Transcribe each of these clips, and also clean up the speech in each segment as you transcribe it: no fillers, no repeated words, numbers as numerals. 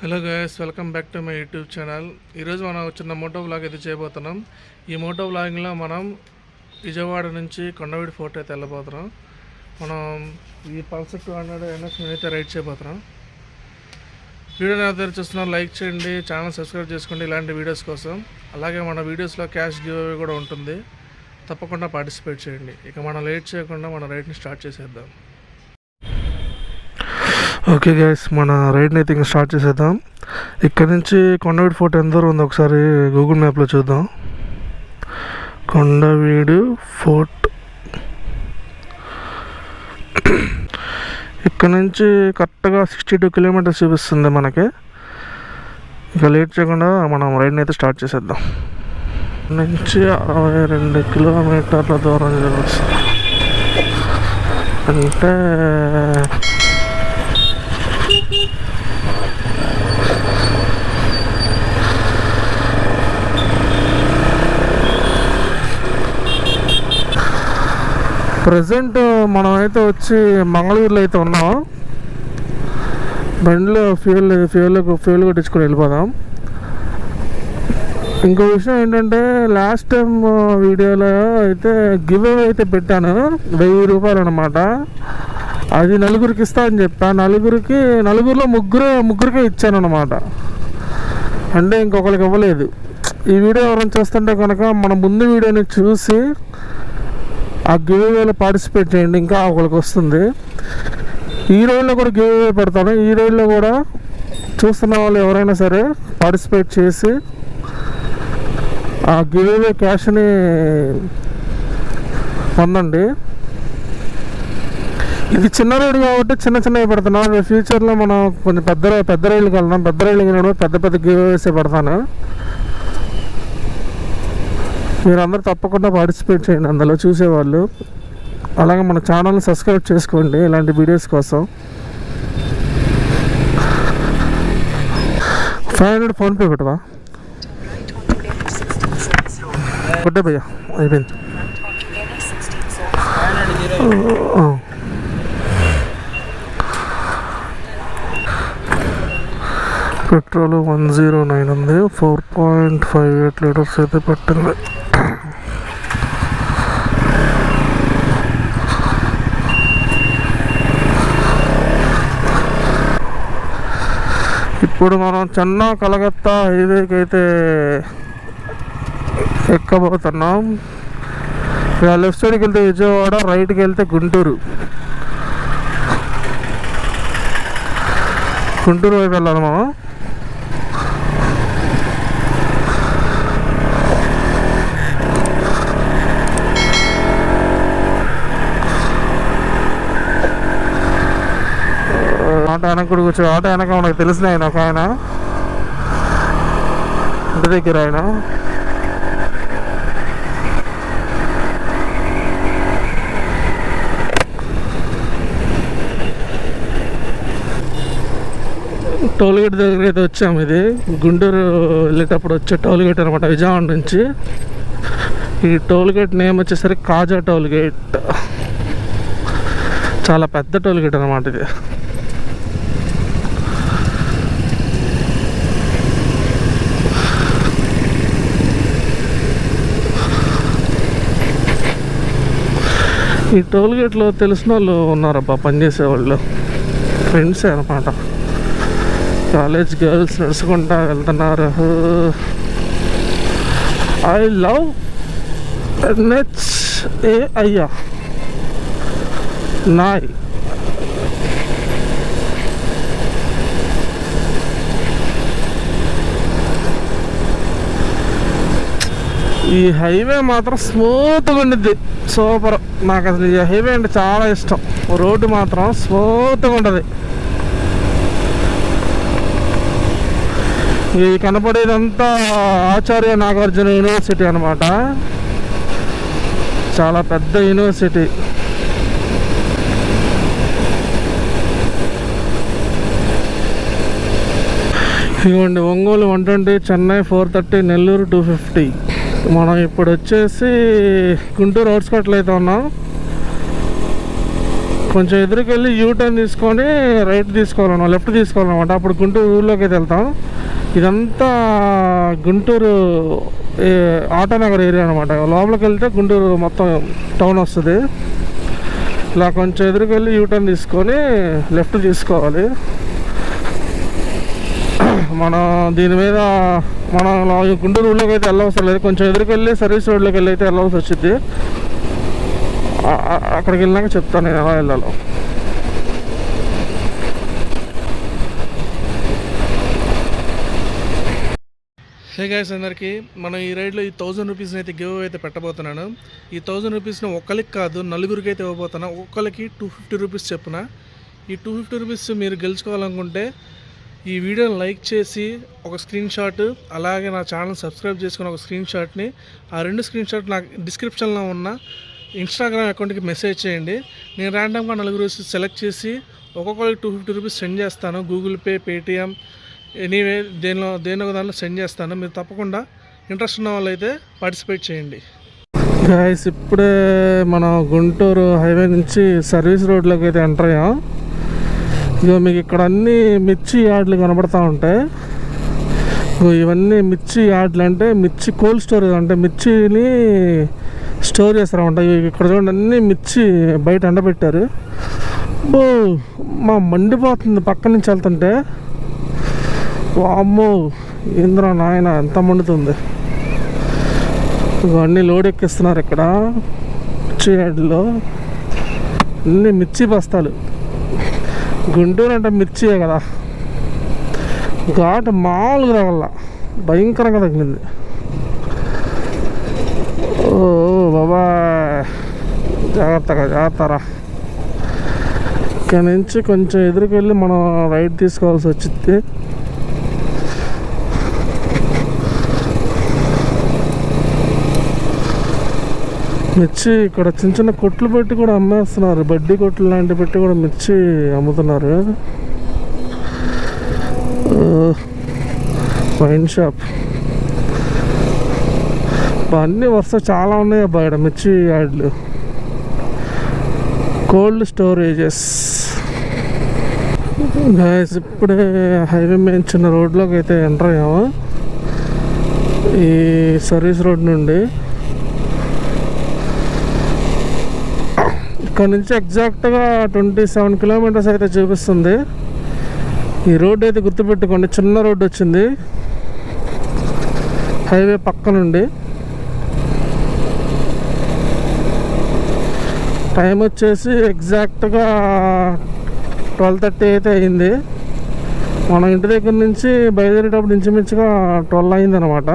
Hello guys, welcome back to my YouTube channel. ఈరోజు మనం చిన్న మోటో వ్లాగ్ అయితే చేయబోతున్నాం. ఈ మోటో వ్లాగింగ్లో మనం విజయవాడ నుంచి కొండవీడి ఫోర్ట్ అయితే వెళ్ళబోతున్నాం. మనం ఈ పల్సర్ 200 NS అయితే రైడ్ చేయబోతున్నాం. వీడియోని ఎవరైతే చూస్తున్నారో లైక్ చేయండి, ఛానల్ సబ్స్క్రైబ్ చేసుకోండి ఇలాంటి వీడియోస్ కోసం. అలాగే మన వీడియోస్లో క్యాష్ గివ్ అవే కూడా ఉంటుంది, తప్పకుండా పార్టిసిపేట్ చేయండి. ఇక మనం లేట్ చేయకుండా మన రైడ్ని స్టార్ట్ చేసేద్దాం. ఓకే గైస్, మన రైడ్ని అయితే ఇంకా స్టార్ట్ చేసేద్దాం. ఇక్కడ నుంచి కొండవీడి ఫోర్ట్ ఎంత దూరం ఉంది ఒకసారి గూగుల్ మ్యాప్లో చూద్దాం. కొండవీడు ఫోర్ట్ ఇక్కడ నుంచి కరెక్ట్గా 62 కిలోమీటర్స్ చూపిస్తుంది మనకి. ఇక లేట్ చేయకుండా మనం రైడ్ని అయితే స్టార్ట్ చేసేద్దాం. నుంచి 62 కిలోమీటర్ల దూరం చూపిస్తుంది అంటే ప్రజెంట్ మనమైతే వచ్చి మంగళగిరిలో అయితే ఉన్నాం. బండిలో ఫ్యూల్ కొట్టించుకొని వెళ్ళిపోదాం. ఇంకో విషయం ఏంటంటే, లాస్ట్ టైం వీడియోలో అయితే గివ్ అవే అయితే పెట్టాను, 1000 రూపాయలు అనమాట. అది నలుగురికి ఇస్తా అని చెప్పా. నలుగురిలో ముగ్గురికే ఇచ్చాను అనమాట. అంటే ఇంకొకరికి ఇవ్వలేదు. ఈ వీడియో ఎవరైనా చూస్తుంటే కనుక మన ముందు వీడియోని చూసి ఆ గివ్ అవేలో పార్టిసిపేట్ చేయండి, ఇంకా ఒకరికి వస్తుంది. ఈ రైడ్లో కూడా గివ్ అవే పెడతాను. ఈ రైడ్లో కూడా చూస్తున్న వాళ్ళు ఎవరైనా సరే పార్టిసిపేట్ చేసి ఆ గివ్ అవే క్యాష్ని పొందండి. ఇది చిన్న రైడ్ కాబట్టి చిన్నవి పెడుతున్నాం. ఫ్యూచర్లో మనం కొంచెం పెద్ద రైళ్ళకి వెళ్దాం. పెద్ద రైళ్ళకి వెళ్ళినప్పుడు పెద్ద గివ్ అవేసే పెడతాను. మీరందరూ తప్పకుండా పార్టిసిపేట్ చేయండి అందులో చూసేవాళ్ళు. అలాగే మన ఛానల్ని సబ్స్క్రైబ్ చేసుకోండి ఇలాంటి వీడియోస్ కోసం. 500 ఫోన్పే పెట్టవా? కొట్టే భయ్యా, అయిపోయింది. పెట్రోల్ 109 ఉంది. 4.58 లీటర్స్ అయితే పెట్టింది. ఇప్పుడు మనం చెన్నై కలకత్తా హైవేకి అయితే ఎక్కబోతున్నాం. లెఫ్ట్ సైడ్కి వెళ్తే విజయవాడ, రైట్కి వెళ్తే గుంటూరు వైపు వెళ్ళాలి మనం. ఆటో వెనక కూడా కూర్చో. ఆటో వెనక మనకు తెలిసిన ఆయన ఒక ఆయన, ఇంటి దగ్గర ఆయన. టోల్గేట్ దగ్గర అయితే వచ్చాము. ఇది గుంటూరు వెళ్ళేటప్పుడు వచ్చే టోల్గేట్ అనమాట, విజయవాడ నుంచి. ఈ టోల్గేట్ నేమ్ వచ్చేసరికి కాజా టోల్గేట్. చాలా పెద్ద టోల్గేట్ అనమాట ఇది. ఈ టోల్గేట్లో తెలిసిన వాళ్ళు ఉన్నారబ్బా, పనిచేసేవాళ్ళు, ఫ్రెండ్సే అనమాట. కాలేజ్ గర్ల్స్ నడుచుకుంటా వెళ్తున్నారు. ఐ లవ్ NHA అయ్యా నాయ్. ఈ హైవే మాత్రం స్మూత్గా ఉండిద్ది, సూపర్. నాకు అసలు ఈ హైవే అంటే చాలా ఇష్టం. రోడ్డు మాత్రం స్మూత్గా ఉంటుంది. ఇది కనపడేదంతా ఆచార్య నాగార్జున యూనివర్సిటీ అనమాట. చాలా పెద్ద యూనివర్సిటీ. ఇదిగోండి, ఒంగోలు 120, చెన్నై 430, నెల్లూరు 250. మనం ఇప్పుడు వచ్చేసి గుంటూరు అవుట్స్కట్లో అయితే ఉన్నాం. కొంచెం ఎదురుకి వెళ్ళి యూటర్న్ తీసుకొని రైట్ తీసుకోవాలన్నమాట, లెఫ్ట్ తీసుకోవాలన్నమాట. అప్పుడు గుంటూరు ఊళ్ళోకి అయితే వెళ్తాం. ఇదంతా గుంటూరు ఆటోనగర్ ఏరియా అనమాట. లోపలికి వెళ్తే గుంటూరు మొత్తం టౌన్ వస్తుంది. ఇలా కొంచెం ఎదురుకి వెళ్ళి యూటర్న్ తీసుకొని లెఫ్ట్ తీసుకోవాలి. మనం దీని మీద మనం గుంటూరు ఊళ్ళోకి అయితే వెళ్ళవసరం లేదు. కొంచెం ఎదురుకి వెళ్ళి సర్వీస్ రోడ్లోకి వెళ్ళి అయితే వెళ్ళవలసి వచ్చింది. అక్కడికి వెళ్ళాక చెప్తాను నేను ఎలా వెళ్ళాలో. హే గైస్, అందరికీ మనం ఈ రైడ్లో ఈ 1000 రూపీస్ని అయితే గివ్ అయితే పెట్టబోతున్నాను. ఈ 1000 రూపీస్ని ఒక్కరికి కాదు నలుగురికి అయితే ఇవ్వబోతున్నా. ఒక్కరికి 250 రూపీస్ చెప్పున. ఈ 250 రూపీస్ మీరు గెలుచుకోవాలనుకుంటే ఈ వీడియోని లైక్ చేసి ఒక స్క్రీన్ షాట్, అలాగే నా ఛానల్ సబ్స్క్రైబ్ చేసుకుని ఒక స్క్రీన్ షాట్ని, ఆ 2 స్క్రీన్ షాట్ నాకు డిస్క్రిప్షన్లో ఉన్న ఇన్స్టాగ్రామ్ అకౌంట్కి మెసేజ్ చేయండి. నేను ర్యాండమ్గా 4 సెలెక్ట్ చేసి ఒక్కొక్కరికి 250 రూపీస్ సెండ్ చేస్తాను. గూగుల్ పే, పేటిఎం, ఎనీవే దేనిలో దానిలో సెండ్ చేస్తాను. మీరు తప్పకుండా ఇంట్రెస్ట్ ఉన్న వాళ్ళు అయితే పార్టిసిపేట్ చేయండి. గైస్, ఇప్పుడే మనం గుంటూరు హైవే నుంచి సర్వీస్ రోడ్లోకి అయితే ఎంటర్ అయ్యాం. ఇక మీకు ఇక్కడ అన్నీ మిర్చి యార్డ్లు కనబడతా ఉంటాయి. ఇవన్నీ మిర్చి యార్డ్లు అంటే మిర్చి కోల్డ్ స్టోరేజ్, అంటే మిర్చిని స్టోర్ చేస్తారన్నమాట. ఇక్కడ చూడండి అన్నీ మిర్చి బయట ఎండబెట్టారు. మా మండిపోతుంది పక్క నుంచి వెళ్తుంటే. వామ్మో ఏంద్రా నాయన ఎంత మండుతుంది. అన్నీ లోడ్ ఎక్కిస్తున్నారు ఇక్కడ మిర్చి యార్డ్లో. అన్నీ మిర్చి బస్తాలు. గుంటూరు అంటే మిర్చియే కదా. ఘాటు మామూలుగా రాగల భయంకరంగా తగిలింది. ఓ బాబా, జాగ్రత్తరా. ఇక్కడ నుంచి కొంచెం ఎదురుకు వెళ్ళి మనం రైట్ తీసుకోవాల్సి వచ్చింది. మిర్చి ఇక్కడ చిన్న చిన్న కొట్లు పెట్టి కూడా అమ్మేస్తున్నారు. బడ్డీ కొట్లు లాంటివి పెట్టి కూడా మిర్చి అమ్ముతున్నారు. వైన్ షాప్ అన్నీ వరుస చాలా ఉన్నాయి అబ్బా ఇక్కడ మిర్చి యార్డ్లు. Cold storages. గైస్, ఇప్పుడే హైవే మీద చిన్న రోడ్లోకి అయితే ఎంటర్ అయ్యాము. ఈ సర్వీస్ రోడ్ నుండి ఇక్కడ నుంచి ఎగ్జాక్ట్గా 27 కిలోమీటర్స్ అయితే చూపిస్తుంది. ఈ రోడ్ అయితే గుర్తుపెట్టుకోండి, చిన్న రోడ్డు వచ్చింది హైవే పక్క నుండి. టైం వచ్చేసి ఎగ్జాక్ట్గా 12:30 అయితే అయింది. మనం ఇంటి దగ్గర నుంచి బయలుదేరేటప్పుడు ఇంచుమించుగా 12 అయింది అనమాట.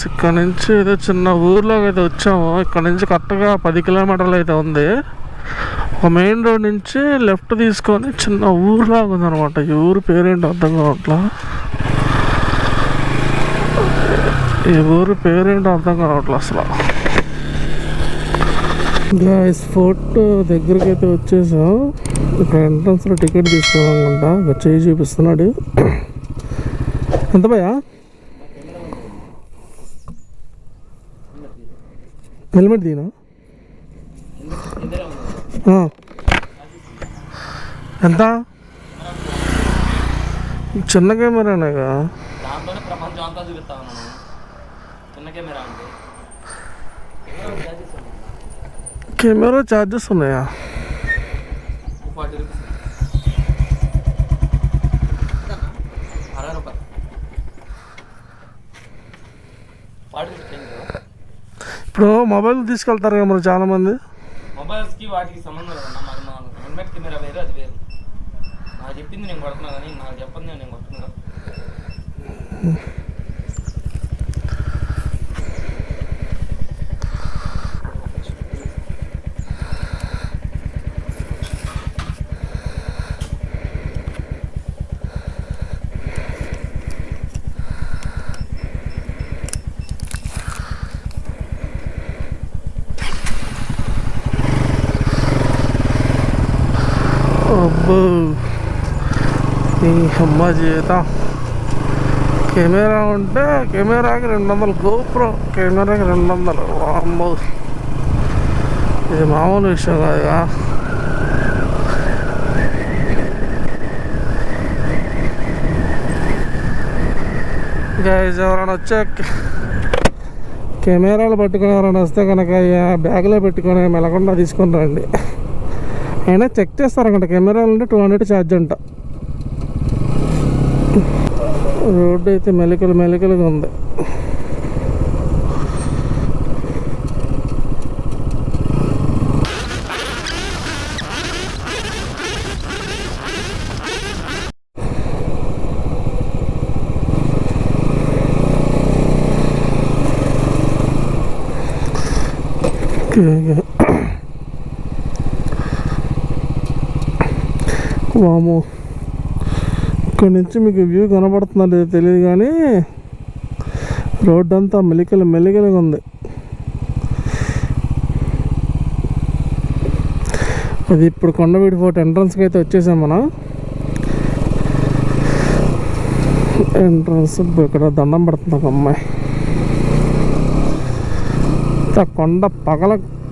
ఇక్కడ నుంచి ఏదో చిన్న ఊర్లోకి అయితే వచ్చాము. ఇక్కడ నుంచి కరెక్ట్గా 10 కిలోమీటర్లు అయితే ఉంది. ఒక మెయిన్ రోడ్ నుంచి లెఫ్ట్ తీసుకొని చిన్న ఊర్లాగా ఉందన్నమాట. ఈ ఊరు పేరేంటి అర్థం కావట్లా. అసలు. గైస్, ఫోర్ట్ దగ్గరికి అయితే వచ్చేసాం. ఇక్కడ ఎంట్రన్స్లో టికెట్ తీసుకోవాలనుకుంటా. చేయి చూపిస్తున్నాడు. ఎంత భయా? హెల్మెట్ దీనా? ఎంత? చిన్న కెమెరానేగా. కెమెరా ఛార్జెస్ ఉన్నాయా? ఇప్పుడు మొబైల్ తీసుకెళ్తారు కదా మరి చాలా మంది. మొబైల్స్కి వాటికి సంబంధం లేదన్నా. హెల్మెట్ కెమెరా వేరు, అది వేరు. నాకు చెప్పింది నేను కొడుతున్నా కానీ నాకు చెప్పండి నేను కొడుతున్నా. అబ్బో, ఈ అమ్మ జీవితం కెమెరా ఉంటే కెమెరాకి 200, గోప్రో కెమెరాకి 200. వామ్మో, ఇది మామూలు విషయం కాదుగా. గైస్ ఎవరైనా వచ్చా కెమెరాలు పట్టుకుని ఎవరైనా వస్తే కనుక బ్యాగ్లో పెట్టుకొని మెలకుండా తీసుకొని రండి. అయినా చెక్ చేస్తారనమాట, కెమెరాలు ఉంటే 200 ఛార్జ్ అంట. రోడ్డు అయితే మెలికలుగా ఉంది. వాము, ఇక్కడ నుంచి మీకు వ్యూ కనబడుతుందో లేదో తెలియదు కానీ రోడ్డు అంతా మెలికలుగా ఉంది. అది ఇప్పుడు కొండవీడి ఫోర్ట్ ఎంట్రన్స్కి అయితే వచ్చేసాం మనం. ఎంట్రన్స్ ఇక్కడ దండం పడుతుంది ఒక అమ్మాయి.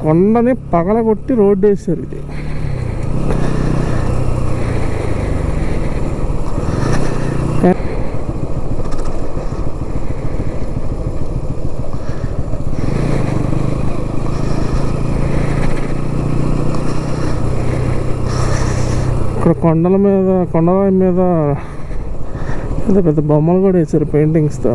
కొండని పగలగొట్టి రోడ్డు వేసారు. ఇది ఇక్కడ కొండరాయి మీద పెద్ద పెద్ద బొమ్మలు కూడా వేసారు పెయింటింగ్స్తో.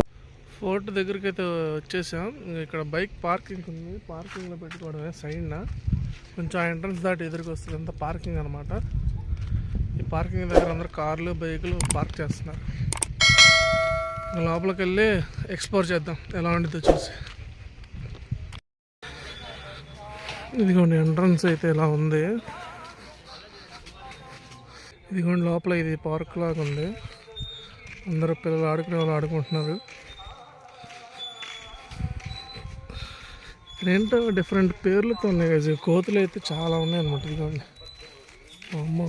ఫోర్ట్ దగ్గరికి అయితే వచ్చేసాం. ఇక్కడ బైక్ పార్కింగ్ ఉంది, పార్కింగ్లో పెట్టుకోవడమే. సైడ్న కొంచెం ఆ ఎంట్రన్స్ దాటి ఎదురుకు వస్తుంది, అంతా పార్కింగ్ అనమాట. ఈ పార్కింగ్ దగ్గర అందరూ కార్లు బైకులు పార్క్ చేస్తున్నారు. లోపలికి వెళ్ళి ఎక్స్ప్లోర్ చేద్దాం ఎలా ఉంటుందో చూసి. ఇదిగోండి ఎంట్రన్స్ అయితే ఇలా ఉంది. ఇదిగోండి లోపల ఇది పార్క్ లాగా ఉంది. అందరూ పిల్లలు ఆడుకునే వాళ్ళు ఆడుకుంటున్నారు. ఏంటో డిఫరెంట్ పేర్లతో ఉన్నాయి కదా, కోతులు అయితే చాలా ఉన్నాయి అనమాట. ఇదిగోండి అమ్మో,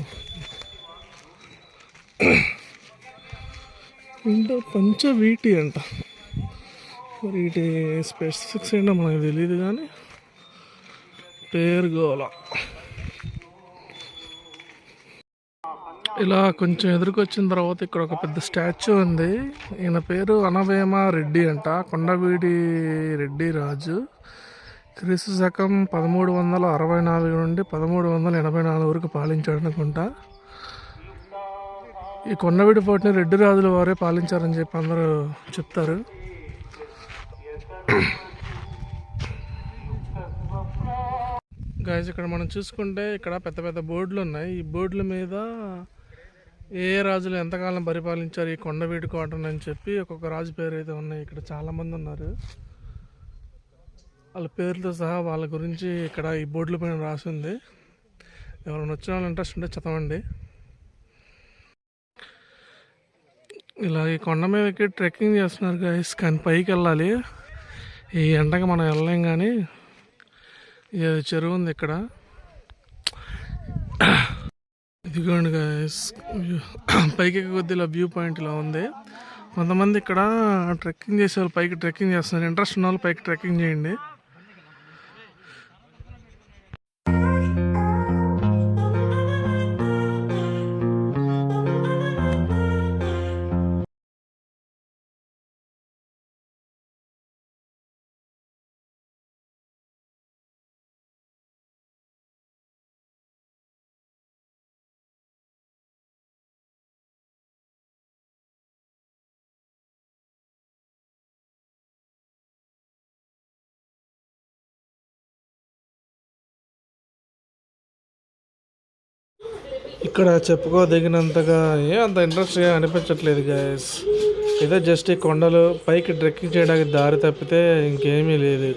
ఏంటో పంచవీటి అంట. మరి వీటి స్పెసిఫిక్స్ ఏంటో మనకు తెలియదు కానీ పేరు గోల. ఇలా కొంచెం ఎదురుకొచ్చిన తర్వాత ఇక్కడ ఒక పెద్ద స్టాచ్యూ ఉంది. ఈయన పేరు అనవేమ రెడ్డి అంట, కొండవీడి రెడ్డి రాజు. క్రీస్తు శకం 1364 నుండి 1384 వరకు పాలించాడు అనుకుంటా. ఈ కొండవీడి ఫోర్ట్ని రెడ్డి రాజుల వారే పాలించారని చెప్పి అందరూ చెప్తారు. గైస్ ఇక్కడ మనం చూసుకుంటే ఇక్కడ పెద్ద పెద్ద బోర్డులు ఉన్నాయి. ఈ బోర్డుల మీద ఏ రాజులు ఎంతకాలం పరిపాలించారు ఈ కొండవీడి కోటను అని చెప్పి ఒక్కొక్క రాజు పేరు అయితే ఉన్నాయి. ఇక్కడ చాలామంది ఉన్నారు, వాళ్ళ పేర్లతో సహా వాళ్ళ గురించి ఇక్కడ ఈ బోర్డుల పైన రాసి ఉంది. ఎవరైనా వచ్చిన వాళ్ళు ఇంట్రెస్ట్ ఉంటే చదవండి. ఇలా ఈ కొండ మీదకి ట్రెక్కింగ్ చేస్తున్నారు గైస్, కానీ పైకి వెళ్ళాలి. ఈ ఎండకి మనం వెళ్ళలేం, కానీ చెరువు ఉంది ఇక్కడ. ఇదిగోండి గైస్, పైకి కొద్ది ఇలా వ్యూ పాయింట్ ఇలా ఉంది. కొంతమంది ఇక్కడ ట్రెక్కింగ్ చేసే వాళ్ళు పైకి ట్రెక్కింగ్ చేస్తున్నారు. ఇంట్రెస్ట్ ఉన్న వాళ్ళు పైకి ట్రెక్కింగ్ చేయండి. ఇక్కడ చెప్పుకోదగినంతగా అంత ఇంట్రెస్ట్గా అనిపించట్లేదు గైస్. ఏదో జస్ట్ ఈ కొండలు పైకి ట్రెక్కింగ్ చేయడానికి దారి తప్పితే ఇంకేమీ లేదు.